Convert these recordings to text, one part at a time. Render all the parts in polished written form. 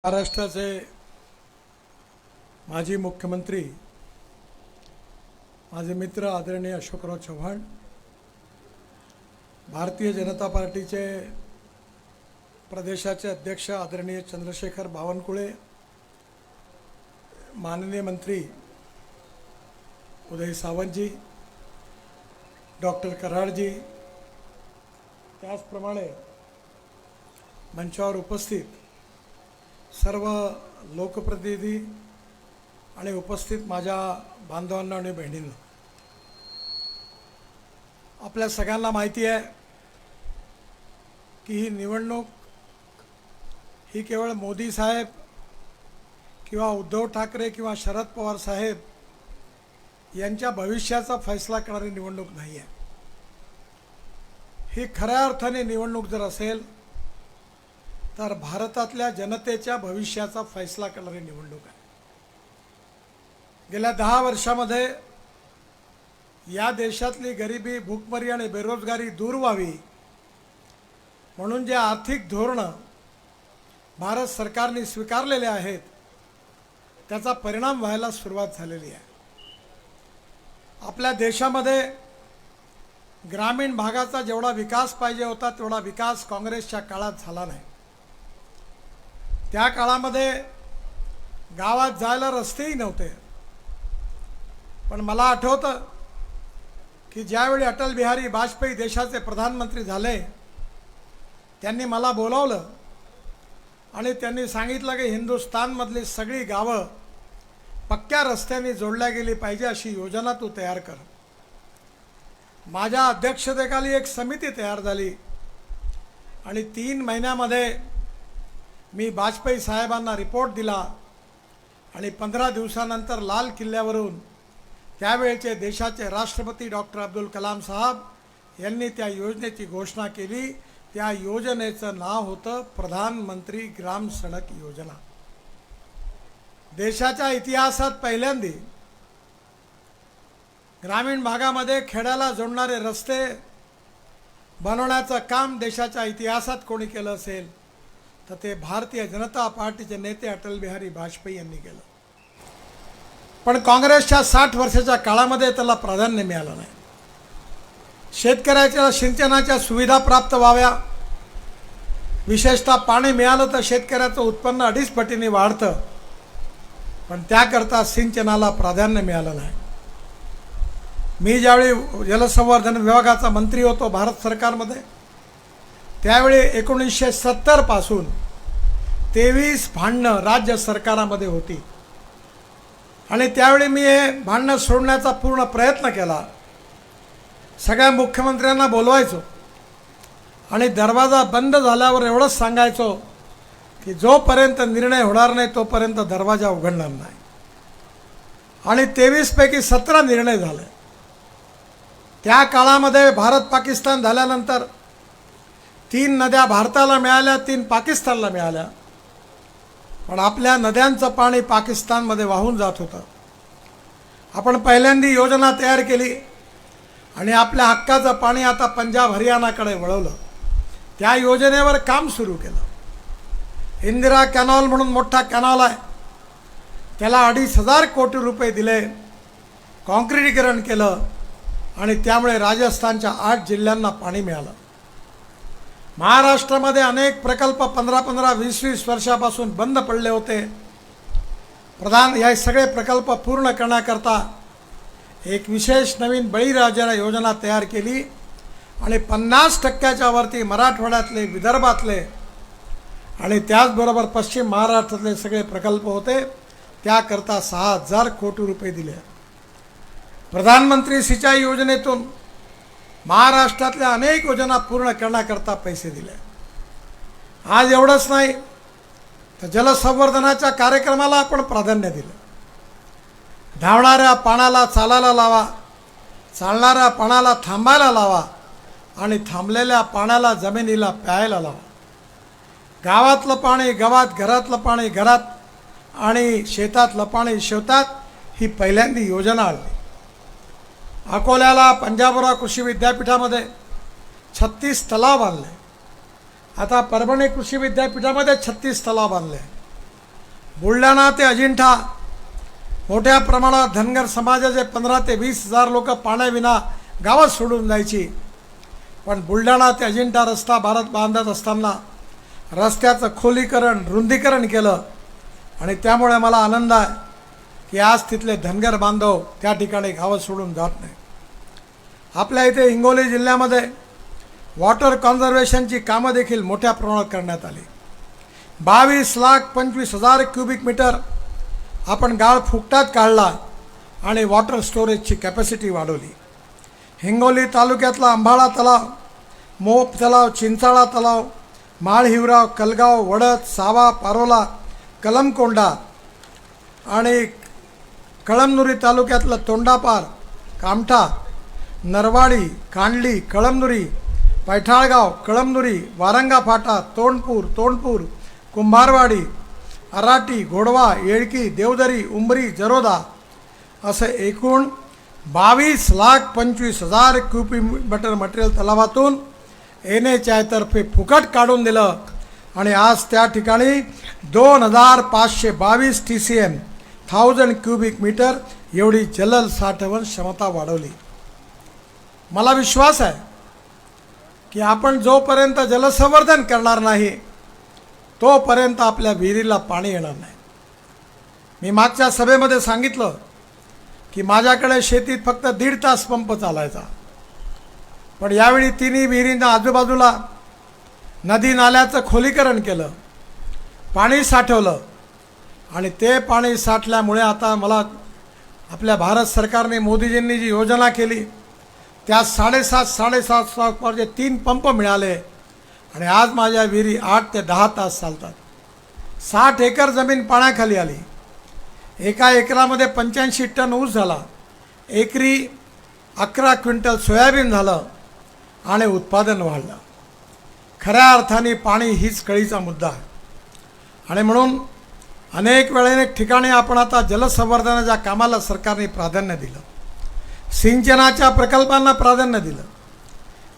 महाराष्ट्राचे माजी मुख्यमंत्री माझे मित्र आदरणीय अशोकराव चव्हाण, भारतीय जनता पार्टीचे प्रदेशाचे अध्यक्ष आदरणीय चंद्रशेखर बावनकुळे, माननीय मंत्री उदय सावंतजी, डॉक्टर कराडजी, त्याचप्रमाणे मंचावर उपस्थित सर्व लोकप्रतिनिधी आणि उपस्थित माझ्या बांधवांना आणि बहिणींना, आपल्या सगळ्यांना माहिती आहे की ही निवडणूक ही केवळ मोदी साहेब किंवा उद्धव ठाकरे किंवा शरद पवार साहेब यांच्या भविष्याचा फैसला करणारी निवडणूक नाही आहे। ही खऱ्या अर्थाने निवडणूक जर असेल तर भारतातल्या जनतेच्या भविष्याचा फैसला करणारी निवडणूक आहे। गेल्या 10 वर्षामध्ये या देशातली गरिबी, भूकमरी आणि बेरोजगारी दूर व्हावी म्हणून जे आर्थिक धोरणं भारत सरकारने स्वीकारलेले आहेत त्याचा परिणाम व्हायला सुरुवात झालेली आहे। आपल्या देशामध्ये ग्रामीण भागाचा जेवढा विकास पाहिजे होता तेवढा विकास काँग्रेसच्या काळात झाला नाही। त्या काळामध्ये गावात जायला रस्तेही नव्हते। पण मला आठवतं की ज्यावेळी अटल बिहारी वाजपेयी देशाचे प्रधानमंत्री झाले त्यांनी मला बोलावलं आणि त्यांनी सांगितलं की हिंदुस्थानमधली सगळी गावं पक्क्या रस्त्यांनी जोडल्या गेली पाहिजे अशी योजना तू तयार कर। माझ्या अध्यक्षतेखाली एक समिती तयार झाली आणि 3 महिन्यामध्ये मी वाजपेयी साहेबांना रिपोर्ट दिला आणि 15 दिवसानंतर लाल किल्ल्यावरून त्यावेळचे देशाचे राष्ट्रपती डॉक्टर अब्दुल कलाम साहेब यांनी त्या योजनेची घोषणा केली। त्या योजनेचं नाव होतं प्रधानमंत्री ग्राम सडक योजना। देशाच्या इतिहासात पहिल्यांदा ग्रामीण भागामध्ये खेड्याला जोडणारे रस्ते बनवण्याचं काम देशाच्या इतिहासात कोणी केलं असेल तर ते भारतीय जनता पार्टीचे नेते अटल बिहारी वाजपेयी यांनी केलं। पण काँग्रेसच्या 60 वर्षाच्या काळामध्ये त्याला प्राधान्य मिळालं नाही। शेतकऱ्याच्या सिंचनाच्या सुविधा प्राप्त व्हाव्या, विशेषतः पाणी मिळालं तर शेतकऱ्याचं उत्पन्न 2.5 पटीने वाढतं, पण त्याकरता सिंचनाला प्राधान्य मिळालं नाही। मी ज्यावेळी जलसंवर्धन विभागाचा मंत्री होतो भारत सरकारमध्ये त्यावेळी 1970 पासून 23 भांडणं राज्य सरकारामध्ये होती आणि त्यावेळी मी हे भांडणं सोडण्याचा पूर्ण प्रयत्न केला। सगळ्या मुख्यमंत्र्यांना बोलवायचो आणि दरवाजा बंद झाल्यावर एवढंच सांगायचो की जोपर्यंत निर्णय होणार नाही तोपर्यंत दरवाजा उघडणार नाही। आणि 23 पैकी 17 निर्णय झाले। त्या काळामध्ये भारत पाकिस्तान झाल्यानंतर 3 नद्या भारताला मिळाल्या, 3 पाकिस्तानला मिळाल्या, पण आपल्या नद्यांचं पाणी पाकिस्तानमध्ये वाहून जात होतं। आपण पहिल्यांदा योजना तयार केली आणि आपल्या हक्काचं पाणी आता पंजाब हरियाणाकडे वळवलं। त्या योजनेवर काम सुरू केलं। इंदिरा कॅनॉल म्हणून मोठा कॅनॉल आहे, त्याला 2,500 कोटी रुपये दिले, कॉन्क्रिटीकरण केलं आणि त्यामुळे राजस्थानच्या 8 जिल्ह्यांना पाणी मिळालं। महाराष्ट्रामध्ये अनेक प्रकल्प 15-15, 20-20 वर्षापासून बंद पडले होते। या सगळे प्रकल्प पूर्ण करण्याकरता एक विशेष नवीन बळीराजा योजना तयार केली आणि 50% वरती मराठवाड्यातले, विदर्भातले आणि त्याचबरोबर पश्चिम महाराष्ट्रातले सगळे प्रकल्प होते, त्याकरता 6,000 कोटी रुपये दिले। प्रधानमंत्री सिंचाई योजनेतून महाराष्ट्रातल्या अनेक योजना पूर्ण करण्याकरता पैसे दिले। आज एवढंच नाही तर जलसंवर्धनाच्या कार्यक्रमाला आपण प्राधान्य दिलं। धावणाऱ्या पाण्याला चालायला लावा, चालणाऱ्या पाण्याला थांबायला लावा आणि थांबलेल्या पाण्याला जमिनीला प्यायला लावा। गावातलं पाणी गावात, घरातलं पाणी घरात आणि शेतातलं पाणी शेतात, ही पहिल्यांदी योजना आली। अकोल्याला पंजाबराव कृषी विद्यापीठामध्ये 36 तलाव बांधले। आता परभणी कृषी विद्यापीठामध्ये 36 तलाव बांधले। बुलढाणा ते अजिंठा मोठ्या प्रमाणात धनगर समाजाचे 15 ते 20 हजार लोक पाण्याविना गावात सोडून जायची. पण बुलढाणा ते अजिंठा रस्ता भारत बांधत असताना रस्त्याचं खोलीकरण रुंदीकरण केलं आणि त्यामुळे मला आनंद आहे की आज तिथले धनगर बांधव त्या ठिकाणी गावं सोडून जात नाही. आपल्या इथे हिंगोली जिल्ह्यामध्ये वॉटर कॉन्झर्वेशनची कामं देखील मोठ्या प्रमाणात करण्यात आली. 22,25,000 क्युबिक मीटर आपण गाळ फुकटात काढला आणि वॉटर स्टोरेजची कॅपॅसिटी वाढवली. हिंगोली तालुक्यातला अंबाळा तलाव, मोप तलाव, चिंचाळा तलाव, माळहिवराव, कलगाव, वडद, सावा, पारोला, कलमकोंडा आणि कळमनुरी तालुक्यातलं तोंडापार, कामठा, नरवाडी, कांडली, कळमनुरी, पैठाळगाव, कळमनुरी, वारंगा फाटा, तोंडपूर, कुंभारवाडी, अराटी, घोडवा, येळकी, देवदरी, उंबरी, जरोदा असं एकूण 22,25,000 क्युबिक मीटर मटेरियल तलावातून NHI तर्फे फुकट काढून दिलं आणि आज त्या ठिकाणी 2,522 TCM 1000 क्युबिक मीटर एवढी जल साठवण क्षमता वाढवली. मला विश्वास आहे की आपण जोपर्यंत जलसंवर्धन करणार नाही तोपर्यंत आपल्या विहिरीला पाणी येणार नाही. मी मागच्या सभेमध्ये सांगितलं की माझ्याकडे शेतीत फक्त 1.5 तास पंप चालायचा, पण यावेळी तिन्ही विहिरींना आजूबाजूला नदी नाल्याचं खोलीकरण केलं, पाणी साठवलं आणि ते पाणी साठल्यामुळे आता मला आपल्या भारत सरकारने मोदीजींनी जी योजना केली त्या 7.5 ते 3 पंप मिळाले आणि आज माझ्या विहिरी 8 ते 10 तास चालतात. 60 एकर जमीन पाण्याखाली आली. एका एकरामध्ये 85 टन ऊस झाला, एकरी 11 क्विंटल सोयाबीन झालं आणि उत्पादन वाढलं. खऱ्या अर्थाने पाणी हीच कळीचा मुद्दा आहे आणि म्हणून अनेक ठिकाणी आपण आता जलसंवर्धनाच्या कामाला सरकारने प्राधान्य दिलं, सिंचनाच्या प्रकल्पांना प्राधान्य दिलं.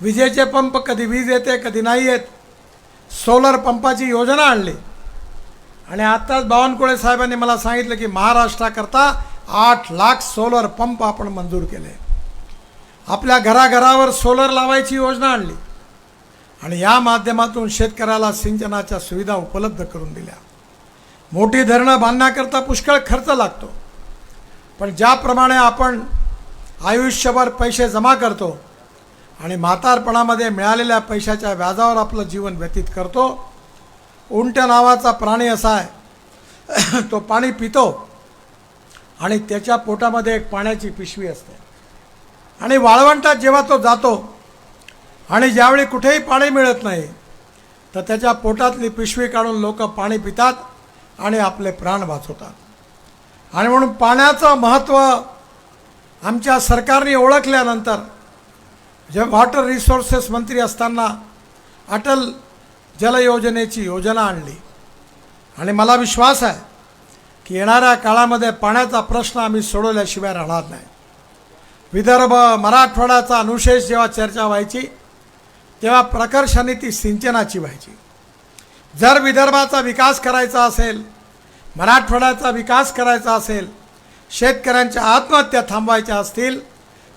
विजेचे पंप कधी वीज येते कधी नाही येत, सोलर पंपाची योजना आणली आणि आत्ताच बावनकुळे साहेबांनी मला सांगितलं की महाराष्ट्राकरता 8 लाख सोलर पंप आपण मंजूर केले. आपल्या घराघरावर सोलर लावायची योजना आणली आणि या माध्यमातून शेतकऱ्याला सिंचनाच्या सुविधा उपलब्ध करून दिल्या. मोठी धरणं बांधण्याकरता पुष्कळ खर्च लागतो, पण ज्याप्रमाणे आपण आयुष्यभर पैसे जमा करतो आणि म्हातारपणामध्ये मिळालेल्या पैशाच्या व्याजावर आपलं जीवन व्यतीत करतो. उंट नावाचा प्राणी असा आहे, तो पाणी पितो आणि त्याच्या पोटामध्ये एक पाण्याची पिशवी असते आणि वाळवंटात जेव्हा तो जातो आणि ज्यावेळी कुठेही पाणी मिळत नाही तर त्याच्या पोटातली पिशवी काढून लोक पाणी पितात आणि आपले प्राण वाचवतात. आणि म्हणून पाण्याचं महत्त्व आमच्या सरकारने ओळखल्यानंतर जे वॉटर रिसोर्सेस मंत्री असताना अटल जल योजनेची योजना आणली आणि मला विश्वास आहे की येणाऱ्या काळामध्ये पाण्याचा प्रश्न आम्ही सोडवल्याशिवाय राहणार नाही. विदर्भ मराठवाड्याचा अनुशेष जेव्हा चर्चा व्हायची तेव्हा प्रकर्षाने ती सिंचनाची व्हायची. जर विदर्भाचा विकास करायचा असेल, मराठवाड्याचा विकास करायचा असेल, शेतकऱ्यांच्या आत्महत्या थांबवायच्या असतील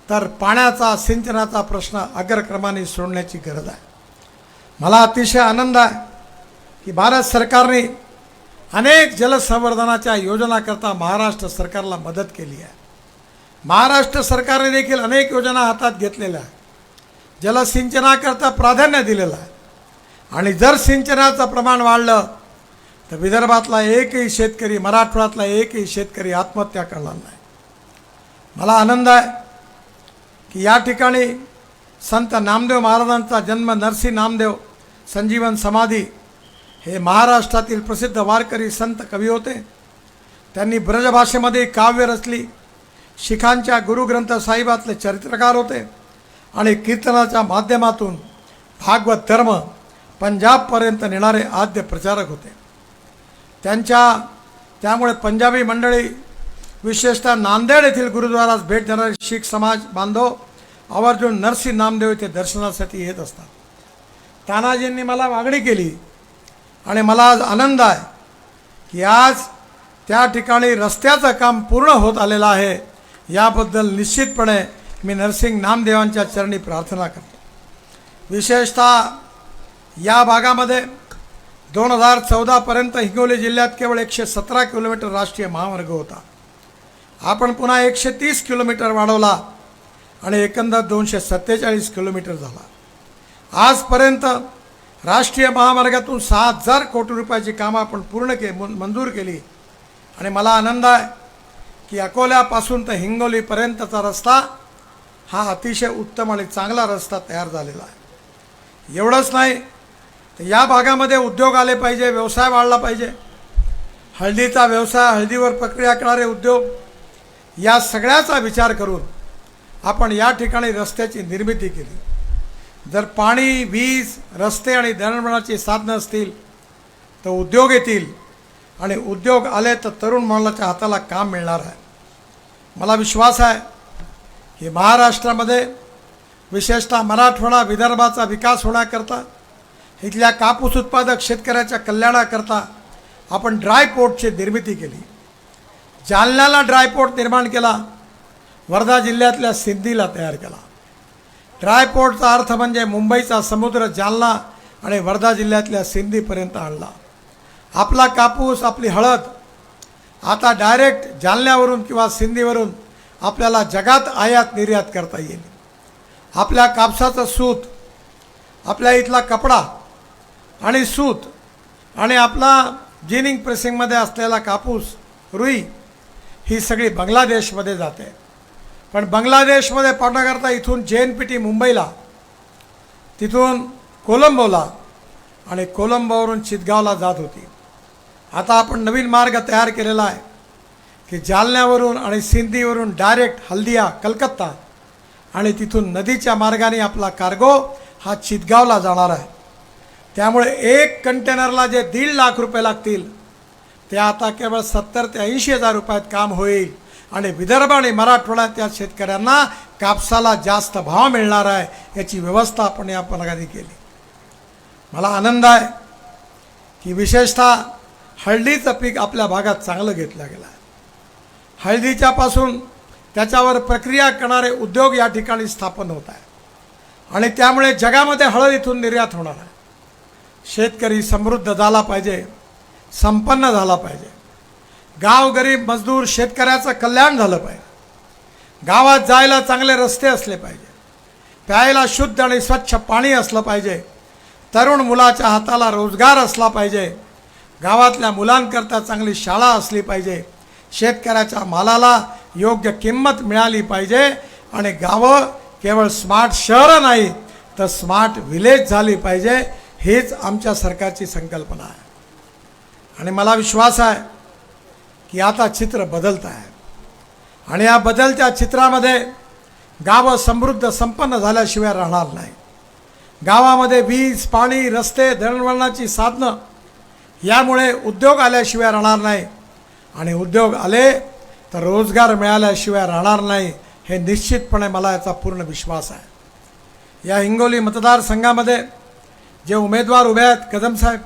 तर पाण्याचा सिंचनाचा प्रश्न अग्रक्रमाने सोडण्याची गरज आहे. मला अतिशय आनंद आहे की भारत सरकारने अनेक जलसंवर्धनाच्या योजनाकरता महाराष्ट्र सरकारला मदत केली आहे. महाराष्ट्र सरकारने देखील अनेक योजना हातात घेतलेल्या आहेत, जलसिंचनाकरता प्राधान्य दिलेलं आहे आणि जर सिंचनाचं प्रमाण वाढलं तर विदर्भातला एकही शेतकरी, मराठवाड्यातला एकही शेतकरी आत्महत्या करणार नाही. मला आनंद आहे की या ठिकाणी संत नामदेव महाराजांचा जन्म, नरसी नामदेव संजीवन समाधी, हे महाराष्ट्रातील प्रसिद्ध वारकरी संत कवी होते. त्यांनी ब्रजभाषेमध्ये काव्य रचली, शिखांच्या गुरुग्रंथ साहिबातले चरित्रकार होते आणि कीर्तनाच्या माध्यमातून भागवत धर्म पंजाबपर्यंत नेणारे आद्य प्रचारक होते. त्यामुळे पंजाबी मंडळी, विशेषतः नांदेड येथील गुरुद्वारास भेट देणारे शीख समाज बांधव आवर्जून नरसी नामदेव येथे दर्शनासाठी येत असतात. तानाजींनी मला मागणी केली आणि मला आज आनंद आहे की आज त्या ठिकाणी रस्त्याचं काम पूर्ण होत आलेलं आहे. याबद्दल निश्चितपणे मी नरसिंग नामदेवांच्या चरणी प्रार्थना करतो. विशेषतः या भागामध्ये 2014पर्यंत हिंगोली जिल्ह्यात केवळ 117 किलोमीटर राष्ट्रीय महामार्ग होता. आपण पुन्हा 130 किलोमीटर वाढवला आणि एकंदर 247 किलोमीटर झाला. आजपर्यंत राष्ट्रीय महामार्गातून 6000 कोटी रुपयाची कामं आपण मंजूर केली. आणि मला आनंद आहे की अकोल्यापासून तर हिंगोलीपर्यंतचा रस्ता हा अतिशय उत्तम आणि चांगला रस्ता तयार झालेला आहे. एवढंच नाही तर या भागामध्ये उद्योग आले पाहिजे, व्यवसाय वाढला पाहिजे. हळदीचा व्यवसाय, हळदीवर प्रक्रिया करणारे उद्योग, या सगळ्याचा विचार करून आपण या ठिकाणी रस्त्याची निर्मिती केली. जर पाणी, वीज, रस्ते आणि दळणवळणाची साधनं असतील तर उद्योग येतील आणि उद्योग आले तर तरुण मुलाच्या हाताला काम मिळणार आहे. मला विश्वास आहे की महाराष्ट्रामध्ये विशेषतः मराठवाडा, विदर्भाचा विकास होण्याकरता, इथल्या कापूस उत्पादक शेतकऱ्याच्या कल्याणाकरता आपण ड्रायपोर्टची निर्मिती केली. जालन्याला ड्रायपोर्ट निर्माण केला, वर्धा जिल्ह्यातल्या सिंधीला तयार केला. ड्रायपोर्टचा अर्थ म्हणजे मुंबईचा समुद्र जालना आणि वर्धा जिल्ह्यातल्या सिंधीपर्यंत आणला. आपला कापूस, आपली हळद आता डायरेक्ट जालन्यावरून किंवा सिंधीवरून आपल्याला जगात आयात निर्यात करता येईल. आपल्या कापसाचं सूत, आपल्या इथला कपडा आणि सूत आणि आपला जिनिंग प्रेसिंगमध्ये असलेला कापूस, रुई, ही सगळी बांगलादेशमध्ये जाते. पण बांगलादेशमध्ये पाठवण्याकरता इथून JNPT मुंबईला, तिथून कोलंबोला आणि कोलंबोवरून चितगावला जात होती. आता आपण नवीन मार्ग तयार केलेला आहे की जालन्यावरून आणि सिंधीवरून डायरेक्ट हल्दिया, कलकत्ता आणि तिथून नदीच्या मार्गाने आपला कार्गो हा चितगावला जाणार आहे. त्यामुळे एक कंटेनरला जे 1.5 लाख रुपये लागतील ते आता केवळ 70 ते 80 हजार रुपयात काम होईल. आणि विदर्भ आणि मराठवाड्याच्या शेतकऱ्यांना कापसाला जास्त भाव मिळणार आहे, याची व्यवस्था आपण या भागाने केली. मला आनंद आहे की विशेषतः हळदीचं पीक आपल्या भागात चांगलं घेतलं गेलं आहे. हळदीच्यापासून त्याच्यावर प्रक्रिया करणारे उद्योग या ठिकाणी स्थापन होत आहे आणि त्यामुळे जगामध्ये हळद इथून निर्यात होणार आहे. शेतकरी समृद्ध झाला पाहिजे, संपन्न झाला पाहिजे. गाव गरीब मजदूर शेतकऱ्याचं कल्याण झालं पाहिजे. गावात जायला चांगले रस्ते असले पाहिजे, प्यायला शुद्ध आणि स्वच्छ पाणी असलं पाहिजे, तरुण मुलाच्या हाताला रोजगार असला पाहिजे, गावातल्या मुलांकरता चांगली शाळा असली पाहिजे, शेतकऱ्याच्या मालाला योग्य किंमत मिळाली पाहिजे आणि गावं केवळ स्मार्ट शहरं नाही तर स्मार्ट विलेज झाली पाहिजे. हीच आमच्या सरकारची संकल्पना आहे. आणि मला विश्वास आहे की आता चित्र बदलत आहे आणि या बदलत्या चित्रामध्ये गावं समृद्ध संपन्न झाल्याशिवाय राहणार नाही. गावामध्ये वीज, पाणी, रस्ते, दळणवळणाची साधनं, यामुळे उद्योग आल्याशिवाय राहणार नाही आणि उद्योग आले तर रोजगार मिळाल्याशिवाय राहणार नाही, हे निश्चितपणे मला याचा पूर्ण विश्वास आहे. या हिंगोली मतदारसंघामध्ये जे उमेदवार उभे आहेत, कदम साहेब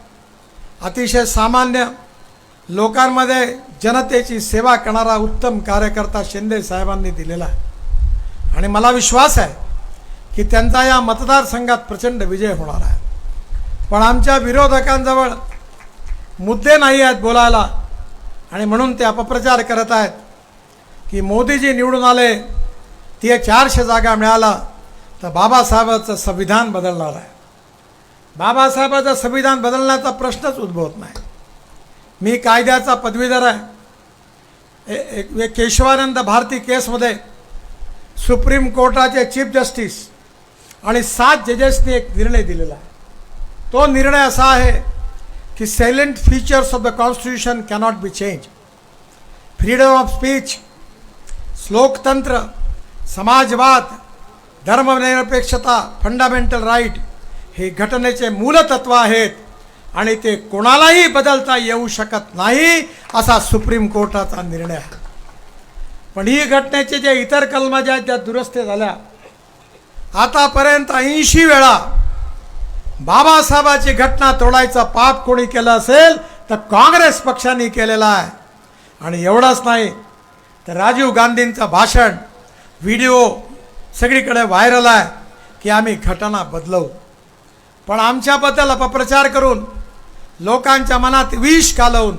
अतिशय सामान्य लोकांमध्ये जनतेची सेवा करणारा उत्तम कार्यकर्ता शिंदे साहेबांनी दिलेला आहे आणि मला विश्वास आहे की त्यांचा या मतदारसंघात प्रचंड विजय होणार आहे. पण आमच्या विरोधकांजवळ मुद्दे नाही आहेत बोलायला आणि म्हणून ते अपप्रचार करत आहेत की मोदीजी निवडून आले, ते 400 जागा मिळाला तर बाबासाहेबांचं संविधान बदलणार आहे. बाबासाहेबांचं संविधान बदलण्याचा प्रश्नच उद्भवत नाही. मी कायद्याचा पदवीधर आहे. केशवानंद भारती केसमध्ये सुप्रीम कोर्टाचे चीफ जस्टिस आणि 7 जजेसनी एक निर्णय दिलेला आहे. तो निर्णय असा आहे की silent features of the constitution cannot be change. Freedom of speech, लोकतंत्र, समाजवाद, धर्मनिरपेक्षता, फंडामेंटल राईट हे घटनेचे मूलतत्व आहेत आणि ते कोणालाही बदलता येऊ शकत नाही, असा सुप्रीम कोर्टाचा निर्णय आहे. पण ही घटनेचे जे इतर कलमा ज्या आहेत त्या दुरुस्त्या झाल्या. आतापर्यंत 80 वेळा बाबासाहेबाची घटना तोडायचं पाप कोणी केलं असेल तर काँग्रेस पक्षाने केलेला आहे. आणि एवढंच नाही तर राजीव गांधींचं भाषण व्हिडिओ सगळीकडे व्हायरल आहे की आम्ही घटना बदलवू. पण आमच्याबद्दल अपप्रचार करून लोकांच्या मनात विष घालवून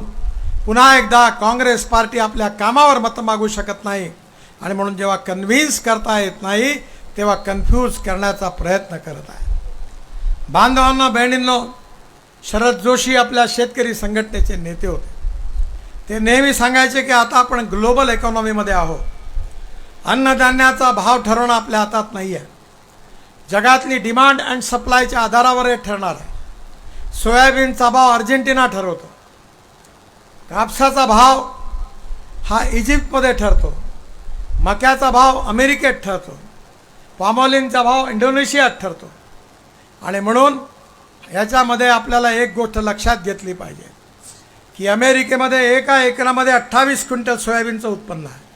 पुन्हा एकदा काँग्रेस पार्टी आपल्या कामावर मतं मागू शकत नाही. आणि म्हणून जेव्हा कन्व्हिन्स करता येत नाही तेव्हा कन्फ्यूज करण्याचा प्रयत्न करत आहे. बांधवांनो, बहिणींनो, शरद जोशी आपल्या शेतकरी संघटनेचे नेते होते. ते नेहमी सांगायचे की आता आपण ग्लोबल इकॉनॉमीमध्ये आहोत. अन्नधान्याचा भाव ठरवणं आपल्या हातात नाही आहे. जगातली डिमांड अँड सप्लायच्या आधारावर हे ठरणार आहे. सोयाबीनचा भाव अर्जेंटिना ठरवतो. कापसाचा भाव हा इजिप्तमध्ये ठरतो. मक्याचा भाव अमेरिकेत ठरतो. पामॉलिनचा भाव इंडोनेशियात ठरतो. आणि म्हणून याच्यामध्ये आपल्याला एक गोष्ट लक्षात घेतली पाहिजे की अमेरिकेमध्ये एका एकरामध्ये 28 क्विंटल सोयाबीनचं उत्पन्न आहे.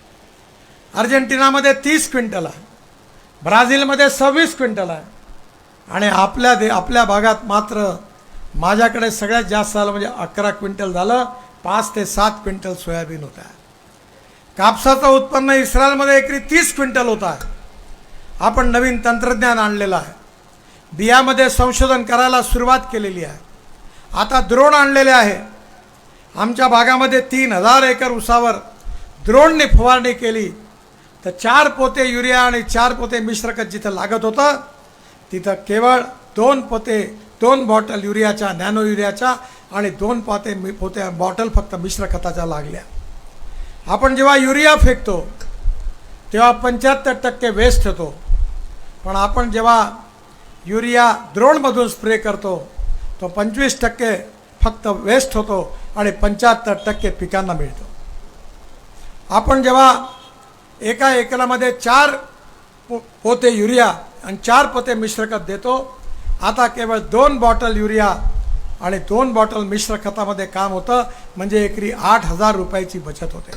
अर्जेंटिनामध्ये 30 क्विंटल आहे. ब्राझीलमध्ये 26 क्विंटल आहे. आणि आपल्या भागात मात्र माझ्याकडे सगळ्यात जास्त झालं म्हणजे 11 क्विंटल झालं. 5 ते 7 क्विंटल सोयाबीन होत आहे. कापसाचं उत्पन्न इस्रायलमध्ये एकरी 30 क्विंटल होत आहे. आपण नवीन तंत्रज्ञान आणलेलं आहे. बियामध्ये संशोधन करायला सुरुवात केलेली आहे. आता द्रोण आणलेले आहे. आमच्या भागामध्ये 3000 एकर ऊसावर द्रोणने फवारणी केली तर 4 पोते युरिया आणि 4 पोते मिश्रखत जिथं लागत होतं तिथं केवळ 2 बॉटल युरियाच्या, नॅनो युरियाच्या आणि 2 पोते बॉटल फक्त मिश्र खताच्या लागल्या. आपण जेव्हा युरिया फेकतो तेव्हा 75% वेस्ट होतो. पण आपण जेव्हा युरिया द्रोणमधून स्प्रे करतो तो 25% फक्त वेस्ट होतो आणि 75% पिकांना मिळतो. आपण जेव्हा एका एकरामध्ये 4 पोते युरिया आणि 4 पोते मिश्रखत देतो, आता केवळ 2 बॉटल युरिया आणि 2 बॉटल मिश्र खतामध्ये काम होतं. म्हणजे एकरी 8,000 रुपयाची बचत होते.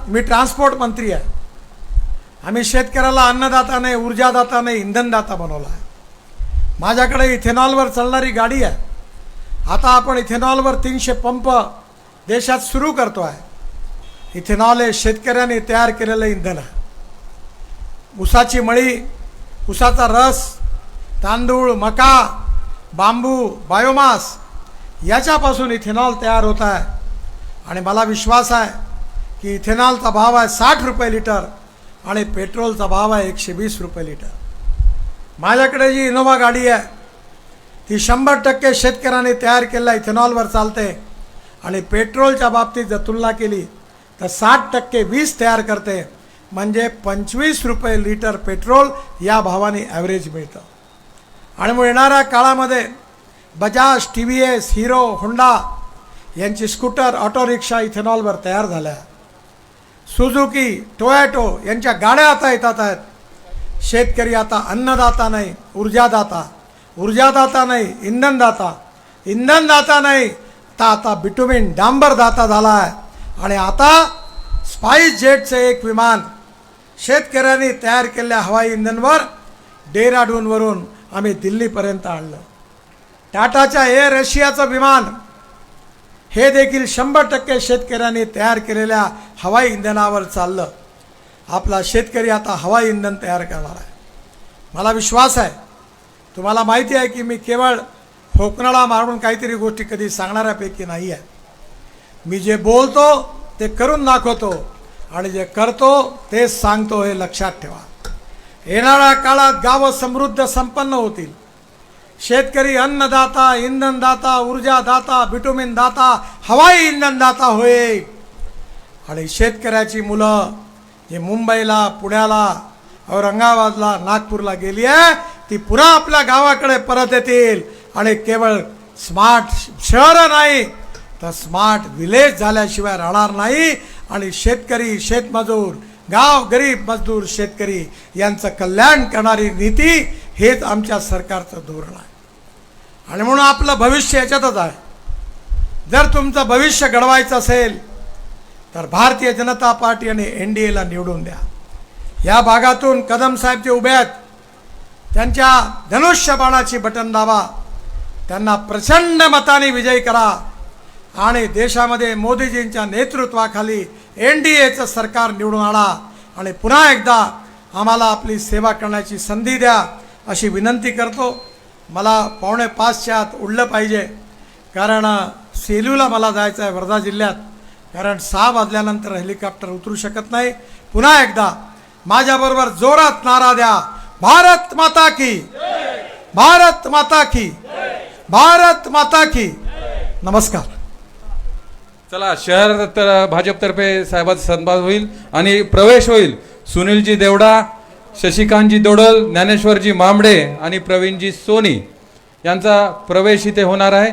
मी ट्रान्सपोर्ट मंत्री आहे. आम्ही शेतकऱ्याला अन्नदाता नाही, ऊर्जादाता नाही, इंधनदाता बनवला आहे. माझ्याकडे इथेनॉलवर चालणारी गाडी आहे. आता आपण इथेनॉलवर 300 पंप देशात सुरू करतो आहे. इथेनॉल हे शेतकऱ्यांनी तयार केलेलं इंधन आहे. ऊसाची मळी, ऊसाचा रस, तांदूळ, मका, बांबू, बायोमास याच्यापासून इथेनॉल तयार होत आहे. आणि मला विश्वास आहे की इथेनॉलचा भाव आहे 60 रुपये लिटर आणि पेट्रोलचा भाव आहे 120 रुपये लिटर. माझ्याकडे जी इनोव्हा गाडी आहे ती 100% शेतकऱ्यांनी तयार केलेल्या इथेनॉलवर चालते. आणि पेट्रोलच्या बाबतीत जर तुलना केली तर 60% वीज तयार करते. म्हणजे 25 रुपये लिटर पेट्रोल या भावाने ॲव्हरेज मिळतं. आणि मग येणाऱ्या काळामध्ये बजाज, TVS, हिरो, होंडा यांची स्कूटर, ऑटो रिक्षा इथेनॉलवर तयार झाल्या. सुझुकी, टोयोटो यांच्या गाड्या आता येतात आहेत. शेतकरी आता अन्नदाता नाही, ऊर्जादाता नाही, इंधनदाता नाही, तर आता बिटुमिन डांबरदाता झाला आहे. आणि आता स्पाइस जेटचे एक विमान शेतकऱ्यांनी तयार केलेल्या हवाई इंधनवर डेहराडूनवरून आम्ही दिल्लीपर्यंत आणलं. टाटाच्या एअर एशियाचं विमान हे देखील 100% शेतकऱ्यांनी तयार केलेल्या हवाई इंधनावर चाललं. आपला शेतकरी आता हवाई इंधन तयार करणार आहे. मला विश्वास आहे, तुम्हाला माहिती आहे की मी केवळ फोकनाळा मारून काहीतरी गोष्टी कधी सांगणाऱ्यापैकी नाही आहे. मी जे बोलतो ते करून दाखवतो आणि जे करतो तेच सांगतो, हे लक्षात ठेवा. येणाऱ्या काळात गावं समृद्ध संपन्न होतील. शेतकरी अन्नदाता, इंधनदाता, ऊर्जादाता, बिटुमिन दाता, हवाई इंधनदाता होईल. आणि शेतकऱ्याची मुलं जे मुंबईला, पुण्याला, औरंगाबादला, नागपूरला गेली आहे ती पुन्हा आपल्या गावाकडे परत येतील. आणि केवळ स्मार्ट शहर नाही तर स्मार्ट विलेज झाल्याशिवाय राहणार नाही. आणि शेतकरी, शेतमजूर, गाव गरीब मजदूर शेतकरी यांचं कल्याण करणारी नीती हेच आमच्या सरकारचं धोरण आहे. आणि म्हणून आपलं भविष्य याच्यातच आहे. जर तुमचं भविष्य घडवायचं असेल तर भारतीय जनता पार्टी आणि NDAला निवडून द्या. या भागातून कदम साहेब जे उभे आहेत त्यांच्या धनुष्यबाणाची बटन दाबा, त्यांना प्रचंड मताने विजयी करा. आणि देशामध्ये मोदीजींच्या नेतृत्वाखाली NDAचं सरकार निवडून आणा आणि पुन्हा एकदा आम्हाला आपली सेवा करण्याची संधी द्या अशी विनंती करतो. मला 4:45च्या आत उडलं पाहिजे, कारण सेलूला मला जायचं आहे वर्धा जिल्ह्यात, कारण 6 वाजल्यानंतर हेलिकॉप्टर उतरू शकत नाही. पुन्हा एकदा माझ्याबरोबर जोरात नारा द्या, भारत माता की, भारत माता की, भारत माता की. नमस्कार. चला, शहर तर भाजपतर्फे साहेबांचा सन्मान होईल आणि प्रवेश होईल. सुनीलजी देवडा, शशिकांतजी दोडल, ज्ञानेश्वरजी मांबडे आणि प्रवीणजी सोनी यांचा प्रवेश इथे होणार आहे.